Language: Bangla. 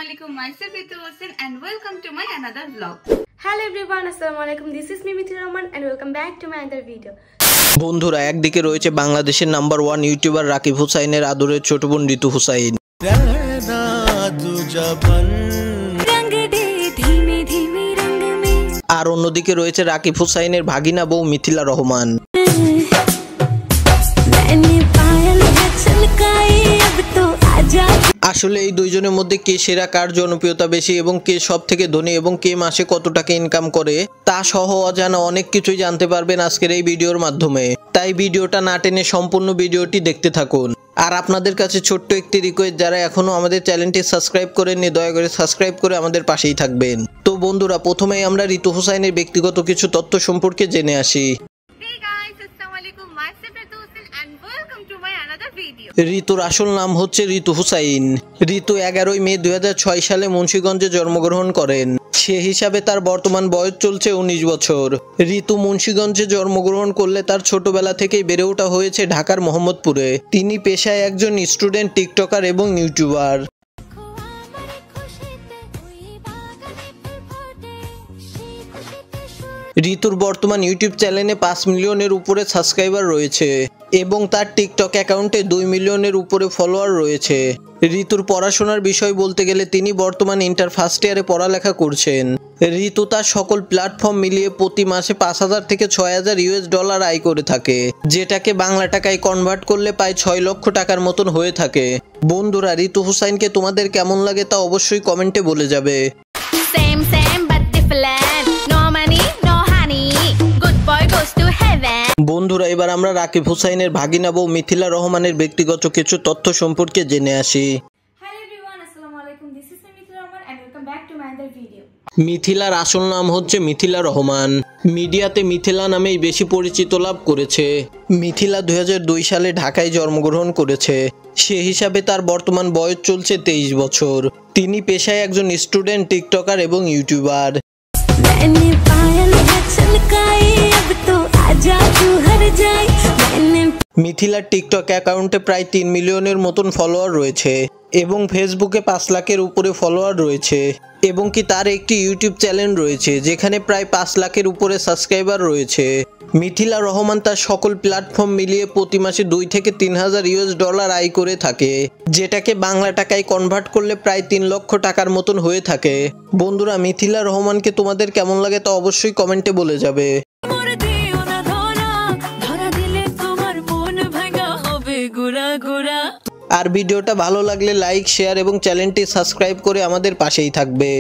Assalamualaikum, myself Ritu Hussain and welcome to my another vlog. Hello everyone, Assalamualaikum. This is me Mithila Rahman and welcome back to my another video. বন্ধুরা একদিকে রয়েছে বাংলাদেশের নাম্বার 1 ইউটিউবার রাকিব হুসাইনের আদরের ছোট বোন ঋতু হুসাইন। আর অন্যদিকে রয়েছে রাকিব হুসাইনের ভাগিনা বউ মিথিলা রহমান। আসলে এই দুইজনের মধ্যে কে সেরা, কার জনপ্রিয়তা বেশি এবং কে সবথেকে ধনী এবং কে মাসে কত টাকা ইনকাম করে তা সহ অজানা অনেক কিছুই জানতে পারবেন আজকের এই ভিডিওর মাধ্যমে। তাই ভিডিওটা না টেনে সম্পূর্ণ ভিডিওটি দেখতে থাকুন। আর আপনাদের কাছে ছোট্ট একটি রিকোয়েস্ট, যারা এখনো আমাদের চ্যানেলটি সাবস্ক্রাইব করেননি দয়া করে সাবস্ক্রাইব করে আমাদের পাশেই থাকবেন। তো বন্ধুরা প্রথমেই আমরা ঋতু হুসাইনের ব্যক্তিগত কিছু তথ্য সম্পর্কে জেনে আসি। ঋতুর আসল নাম হচ্ছে ঋতু হুসাইন। ঋতু 11 মে 2006 সালে মুন্সিগঞ্জে জন্মগ্রহণ করেন। সে হিসাবে তার বর্তমান বয়স চলছে 19 বছর। ঋতু মুন্সিগঞ্জে জন্মগ্রহণ করলে তার ছোটবেলা থেকেই বেড়ে ওঠা হয়েছে ঢাকার মোহাম্মদপুরে। তিনি পেশায় একজন স্টুডেন্ট, টিকটকার এবং ইউটিউবার। ঋতুর বর্তমান ইউটিউব চ্যানেলে 5 মিলিয়নের উপরে সাবস্ক্রাইবার রয়েছে এবং তার টিকটক অ্যাকাউন্টে 2 মিলিয়নের উপরে ফলোয়ার রয়েছে। ঋতুর পড়াশোনার বিষয় বলতে গেলে তিনি বর্তমান ইন্টার ফার্স্ট ইয়ারে পড়ালেখা করছেন। ঋতু তার সকল প্ল্যাটফর্ম মিলিয়ে প্রতি মাসে 5,000 থেকে 6,000 ইউএস ডলার আয় করে থাকে, যেটাকে বাংলা টাকায় কনভার্ট করলে প্রায় 6 লক্ষ টাকার মতন হয়ে থাকে। বন্ধুরা ঋতু হুসাইনকে তোমাদের কেমন লাগে তা অবশ্যই কমেন্টে বলে যাবে। বন্ধুরা এবার আমরা রাকিব হুসাইনের ভাগিনা বউ মিথিলা রহমানের ব্যক্তিগত কিছু তথ্য সম্পর্কে জেনে আসি। মিথিলার আসল নাম হচ্ছে মিথিলা রহমান। মিডিয়াতে মিথিলা নামেই বেশি পরিচিত লাভ করেছে। মিথিলা 2002 সালে ঢাকায় জন্মগ্রহণ করেছে। সে হিসাবে তার বর্তমান বয়স চলছে 23 বছর। তিনি পেশায় একজন স্টুডেন্ট, টিকটকার এবং ইউটিউবার। মিথিলার টিকটক অ্যাকাউন্টে প্রায় 3 মিলিয়নের মতন ফলোয়ার রয়েছে এবং ফেসবুকে 5 লাখের উপরে ফলোয়ার রয়েছে এবং কি তার একটি ইউটিউব চ্যানেল রয়েছে যেখানে প্রায় 5 লাখের উপরে সাবস্ক্রাইবার রয়েছে। মিথিলা রহমান তার সকল প্ল্যাটফর্ম মিলিয়ে প্রতি মাসে 2 থেকে 3,000 ইউএস ডলার আয় করে থাকে, যেটাকে বাংলা টাকায় কনভার্ট করলে প্রায় 3 লক্ষ টাকার মতন হয়ে থাকে। বন্ধুরা মিথিলা রহমানকে তোমাদের কেমন লাগে তা অবশ্যই কমেন্টে বলে যাবে। আর ভিডিওটা ভালো লাগলে লাইক, শেয়ার এবং চ্যানেলটি সাবস্ক্রাইব করে আমাদের পাশেই থাকবে।